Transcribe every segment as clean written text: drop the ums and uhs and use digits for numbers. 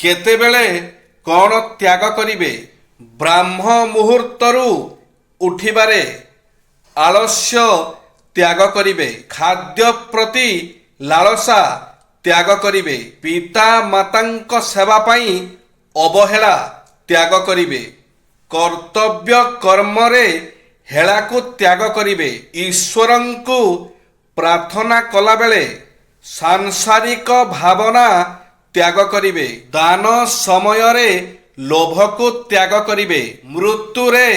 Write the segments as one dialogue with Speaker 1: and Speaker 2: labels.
Speaker 1: କେତେବେଳେ କ'ଣ ତ୍ୟାଗ କରିବେ? ବ୍ରାହ୍ମ ମୁହୂର୍ତ୍ତରୁ ଉଠିବାରେ ଆଳସ୍ୟ ତ୍ୟାଗ କରିବେ। ଖାଦ୍ୟ ପ୍ରତି ଲାଳସା ତ୍ୟାଗ କରିବେ। ପିତା ମାତାଙ୍କ ସେବା ପାଇଁ ଅବହେଳା ତ୍ୟାଗ କରିବେ। କର୍ତ୍ତବ୍ୟ କର୍ମରେ ହେଳାକୁ ତ୍ୟାଗ କରିବେ। ଈଶ୍ୱରଙ୍କୁ ପ୍ରାର୍ଥନା କଲାବେଳେ ସାଂସାରିକ ଭାବନା ତ୍ୟାଗ କରିବେ। ଦାନ ସମୟରେ ଲୋଭକୁ ତ୍ୟାଗ କରିବେ। ମୃତ୍ୟୁରେ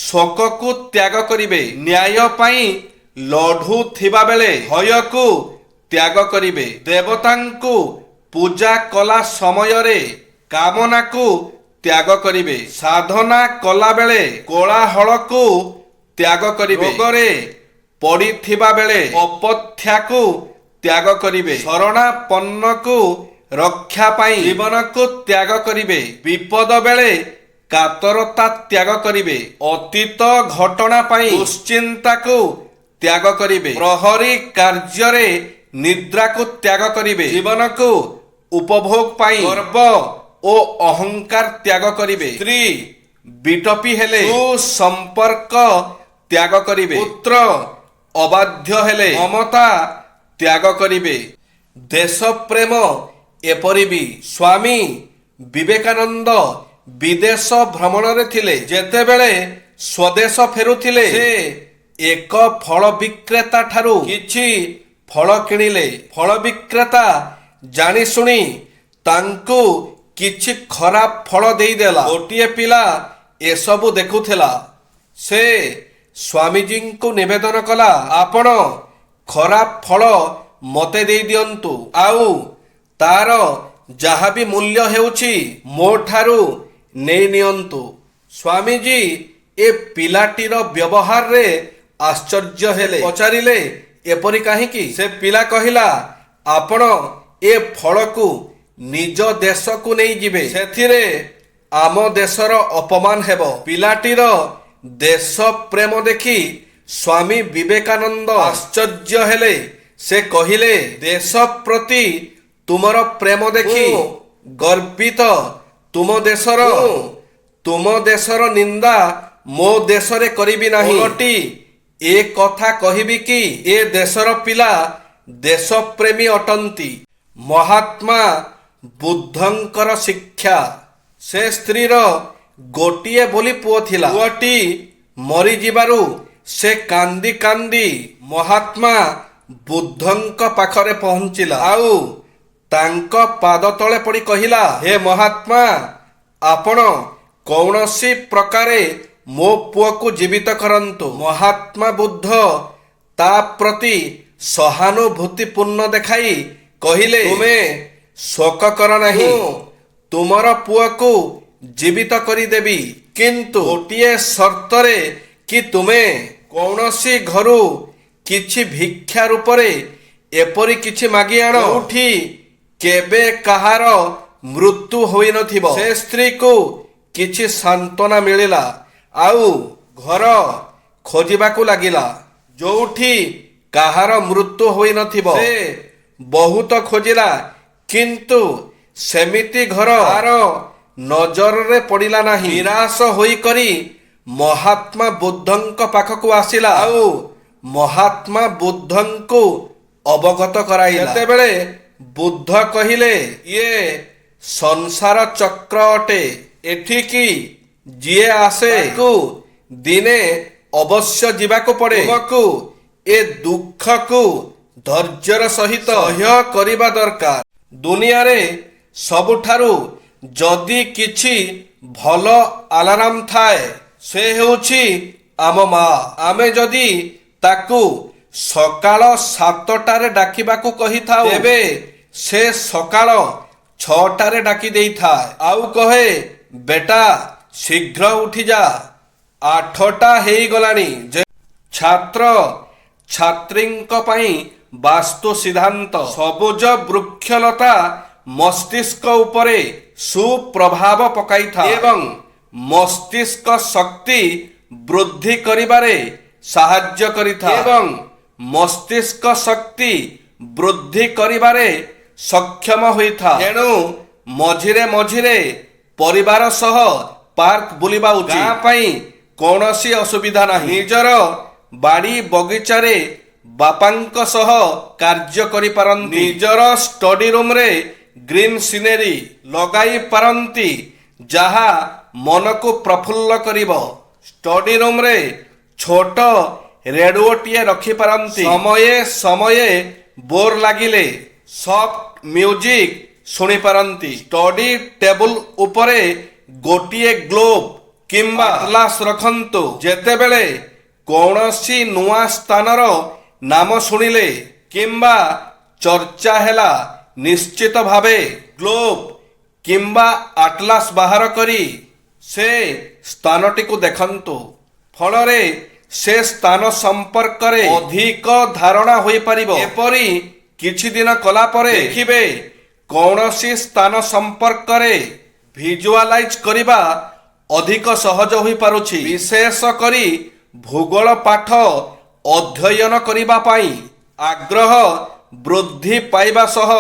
Speaker 1: ଶୋକକୁ ତ୍ୟାଗ କରିବେ। ନ୍ୟାୟ ପାଇଁ ଲଢ଼ୁଥିବା ବେଳେ ଭୟକୁ ତ୍ୟାଗ କରିବେ। ଦେବତାଙ୍କୁ ପୂଜା କଲା ସମୟରେ କାମନାକୁ ତ୍ୟାଗ କରିବେ। ସାଧନା କଲାବେଳେ କୋଳାହଳକୁ ତ୍ୟାଗ କରିବେ। ରୋଗରେ ପଡ଼ିଥିବା ବେଳେ ଅପଥ୍ୟାକୁ ତ୍ୟାଗ କରିବେ। ଶରଣାପନ୍ନକୁ ରକ୍ଷା ପାଇଁ ଜୀବନକୁ ତ୍ୟାଗ କରିବେ। ବିପଦ ବେଳେ କାତରତା ତ୍ୟାଗ କରିବେ। ଅତୀତ ଘଟଣା ପାଇଁ ଦୁଶ୍ଚିନ୍ତାକୁ ତ୍ୟାଗ କରିବେ। ପ୍ରହରୀ କାର୍ଯ୍ୟରେ ନିଦ୍ରାକୁ ତ୍ୟାଗ କରିବେ। ଜୀବନକୁ ଉପଭୋଗ ପାଇଁ ଗର୍ବ ଓ ଅହଙ୍କାର ତ୍ୟାଗ କରିବେ। ସ୍ତ୍ରୀ ବିଟପି ହେଲେ ସୁସମ୍ପର୍କ ତ୍ୟାଗ କରିବେ। ପୁତ୍ର ଅବାଧ୍ୟ ହେଲେ ମମତା ତ୍ୟାଗ କରିବେ। ଦେଶ ପ୍ରେମ ଏପରି ବି। ସ୍ୱାମୀ ବିବେକାନନ୍ଦ ବିଦେଶ ଭ୍ରମଣରେ ଥିଲେ। ଯେତେବେଳେ ସ୍ୱଦେଶ ଫେରୁଥିଲେ ସେ ଏକ ଫଳ ବିକ୍ରେତା ଠାରୁ କିଛି ଫଳ କିଣିଲେ। ଫଳ ବିକ୍ରେତା ଜାଣିଶୁଣି ତାଙ୍କୁ କିଛି ଖରାପ ଫଳ ଦେଇଦେଲା। ଗୋଟିଏ ପିଲା ଏସବୁ ଦେଖୁଥିଲା। ସେ ସ୍ୱାମୀଜୀଙ୍କୁ ନିବେଦନ କଲା, ଆପଣ ଖରାପ ଫଳ ମୋତେ ଦେଇଦିଅନ୍ତୁ, ଆଉ ତାର ଯାହା ବି ମୂଲ୍ୟ ହେଉଛି ମୋ ଠାରୁ ନେଇ ନିଅନ୍ତୁ। ସ୍ୱାମୀଜୀ ଏ ପିଲାଟିର ବ୍ୟବହାରରେ ଆଶ୍ଚର୍ଯ୍ୟ ହେଲେ। ପଚାରିଲେ, ଏପରି କାହିଁକି? ସେ ପିଲା କହିଲା, ଆପଣ ଏ ଫଳକୁ ନିଜ ଦେଶକୁ ନେଇଯିବେ। ସେଥିରେ ଆମ ଦେଶର ଅପମାନ ହେବ। ପିଲାଟିର ଦେଶ ପ୍ରେମ ଦେଖି ସ୍ୱାମୀ ବିବେକାନନ୍ଦ ଆଶ୍ଚର୍ଯ୍ୟ ହେଲେ। ସେ କହିଲେ, ଦେଶ ପ୍ରତି ତୁମର ପ୍ରେମ ଦେଖି ଗର୍ବିତ। ତୁମ ଦେଶର ନିନ୍ଦା ମୋ ଦେଶରେ କରିବି ନାହିଁ। ଏ କଥା କହିବି କି ଏ ଦେଶର ପିଲା ଦେଶପ୍ରେମୀ ଅଟନ୍ତି। ମହାତ୍ମା ବୁଦ୍ଧଙ୍କର ଶିକ୍ଷା। ସେ ସ୍ତ୍ରୀର ଗୋଟିଏ ବୋଲି ପୁଅ ଥିଲା। ପୁଅଟି ମରିଯିବାରୁ ସେ କାନ୍ଦି କାନ୍ଦି ମହାତ୍ମା ବୁଦ୍ଧଙ୍କ ପାଖରେ ପହଞ୍ଚିଲା। ଆଉ ତାଙ୍କ ପାଦ ତଳେ ପଡ଼ି କହିଲା, ହେ ମହାତ୍ମା, ଆପଣ କୌଣସି ପ୍ରକାରେ ମୋ ପୁଅକୁ ଜୀବିତ କରନ୍ତୁ। ମହାତ୍ମା ବୁଦ୍ଧ ତା ପ୍ରତି ସହାନୁଭୂତିପୂର୍ଣ୍ଣ ଦେଖାଇ କହିଲେ, ତୁମେ ଶୋକ କର ନାହିଁ, ତୁମର ପୁଅକୁ ଜୀବିତ କରିଦେବି, କିନ୍ତୁ ଗୋଟିଏ ସର୍ତ୍ତରେ କି ତୁମେ କୌଣସି ଘରୁ କିଛି ଭିକ୍ଷା ରୂପରେ ଏପରି କିଛି ମାଗି ଆଣ ଯୋଉଠି କେବେ କାହାର ମୃତ୍ୟୁ ହୋଇନଥିବ। ସେ ସ୍ତ୍ରୀକୁ କିଛି ସାନ୍ତ୍ୱନା ମିଳିଲା, ଆଉ ଘର ଖୋଜିବାକୁ ଲାଗିଲା ଯୋଉଠି କାହାର ମୃତ୍ୟୁ ହୋଇନଥିବ। ସେ ବହୁତ ଖୋଜିଲା, କିନ୍ତୁ ସେମିତି ଘର ତାର ନଜରରେ ପଡ଼ିଲା ନାହିଁ। ନିରାଶ ହୋଇକରି ମହାତ୍ମା ବୁଦ୍ଧଙ୍କ ପାଖକୁ ଆସିଲା, ଆଉ ମହାତ୍ମା ବୁଦ୍ଧଙ୍କୁ ଅବଗତ କରାଇଲା। ସେତେବେଳେ ବୁଦ୍ଧ କହିଲେ, ଇଏ ସଂସାର ଚକ୍ର ଅଟେ। ଏଠିକି ଯିଏ ଆସେ ତାକୁ ଦିନେ ଅବଶ୍ୟ ଯିବାକୁ ପଡ଼େ। ତୁମକୁ ଏ ଦୁଃଖକୁ ଧୈର୍ଯ୍ୟର ସହିତ ସହ୍ୟ କରିବା ଦରକାର। ଦୁନିଆରେ ସବୁଠାରୁ ଯଦି କିଛି ଭଲ ଆଲାରାମ ଥାଏ, ସେ ହେଉଛି ଆମ ମା। ଆମେ ଯଦି ତାକୁ ସକାଳ 7ଟାରେ ଡାକିବାକୁ କହିଥାଉ, ତେବେ ସେ ସକାଳ 6ଟାରେ ଡାକି ଦେଇଥାଏ। ଆଉ କହେ, ବେଟା ଶୀଘ୍ର ଉଠିଯା, 8ଟା ହେଇଗଲାଣି। ଛାତ୍ର ଛାତ୍ରୀଙ୍କ ପାଇଁ ବାସ୍ତୁ ସିଦ୍ଧାନ୍ତ। ସବୁଜ ବୃକ୍ଷଲତା ମସ୍ତିଷ୍କ ଉପରେ ସୁପ୍ରଭାବ ପକାଇଥାଏ ଏବଂ ମସ୍ତିଷ୍କ ଶକ୍ତି ବୃଦ୍ଧି କରିବାରେ ସାହାଯ୍ୟ କରିଥାଏ ଏବଂ ମସ୍ତିଷ୍କ ଶକ୍ତି ବୃଦ୍ଧି କରିବାରେ ସକ୍ଷମ ହୋଇଥାଏ। ତେଣୁ ମଝିରେ ମଝିରେ ପରିବାର ସହ ପାର୍କ ବୁଲିବା ଉଚିତ। ଗାଁ ପାଇଁ କୌଣସି ଅସୁବିଧା ନାହିଁ। ନିଜର ବାଡ଼ି ବଗିଚାରେ ବାପାଙ୍କ ସହ କାର୍ଯ୍ୟ କରିପାରନ୍ତି। ନିଜର ଷ୍ଟଡି ରୁମରେ ଗ୍ରୀନ୍ ସିନେରୀ ଲଗାଇ ପାରନ୍ତି, ଯାହା ମନକୁ ପ୍ରଫୁଲ୍ଲ କରିବ। ଷ୍ଟଡି ରୁମରେ ଛୋଟ ରେଡିଓଟିଏ ରଖିପାରନ୍ତି। ସମୟେ ସମୟେ ବୋର ଲାଗିଲେ ସଫ୍ଟ ମ୍ୟୁଜିକ ଶୁଣିପାରନ୍ତି। ଷ୍ଟଡି ଟେବୁଲ ଉପରେ ଗୋଟିଏ ଗ୍ଲୋବ କିମ୍ବା ଆଟଲାସ ରଖନ୍ତୁ। ଯେତେବେଳେ କୌଣସି ନୂଆ ସ୍ଥାନର ନାମ ଶୁଣିଲେ କିମ୍ବା ଚର୍ଚ୍ଚା ହେଲା, ନିଶ୍ଚିତ ଭାବେ ଗ୍ଲୋବ କିମ୍ବା ଆଟଲାସ ବାହାର କରି ସେ ସ୍ଥାନଟିକୁ ଦେଖନ୍ତୁ। ଫଳରେ ସେ ସ୍ଥାନ ସମ୍ପର୍କରେ ଅଧିକ ଧାରଣା ହୋଇପାରିବ। ଏପରି କିଛି ଦିନ କଲା ପରେ ଦେଖିବେ କୌଣସି ସ୍ଥାନ ସମ୍ପର୍କରେ ଭିଜୁଆଲାଇଜ କରିବା ଅଧିକ ସହଜ ହୋଇପାରୁଛି। ବିଶେଷ କରି ଭୂଗୋଳ ପାଠ ଅଧ୍ୟୟନ କରିବା ପାଇଁ ଆଗ୍ରହ ବୃଦ୍ଧି ପାଇବା ସହ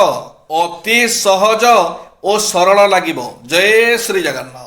Speaker 1: ଅତି ସହଜ ଓ ସରଳ ଲାଗିବ। ଜୟ ଶ୍ରୀ ଜଗନ୍ନାଥ।